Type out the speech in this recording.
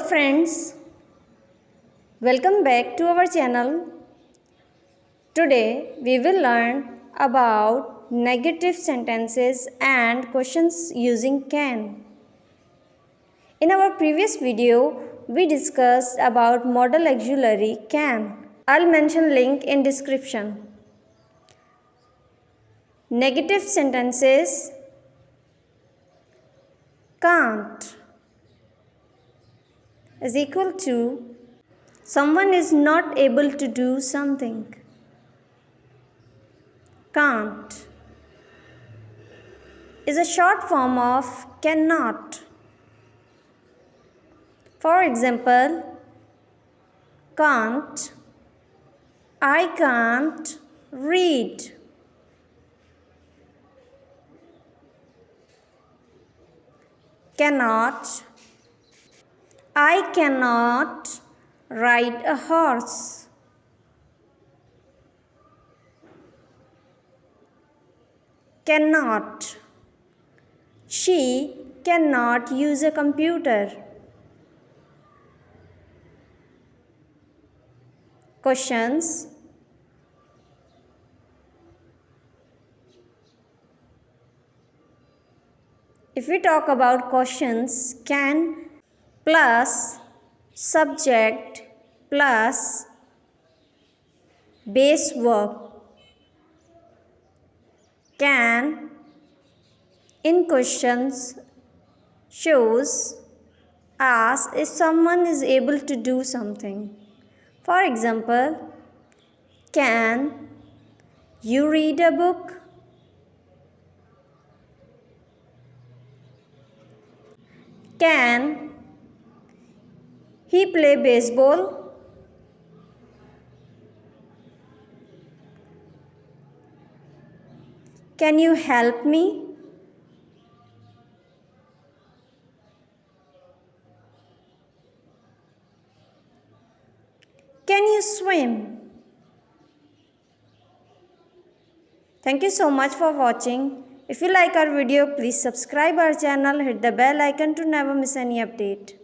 friends, welcome back to our channel. Today we will learn about negative sentences and questions using can. In our previous video, we discussed about modal auxiliary can. I'll mention link in description. Negative sentences: can't is equal to someone is not able to do something. Can't is a short form of cannot. For example, can't, I can't read. Cannot, I cannot ride a horse. Cannot, she cannot use a computer. Questions: if we talk about questions, can plus subject plus base verb. Can in questions shows us if someone is able to do something. For example, can you read a book? Can he play baseball? Can you help me? Can you swim? Thank you so much for watching. If you like our video, please subscribe our channel, hit the bell icon to never miss any update.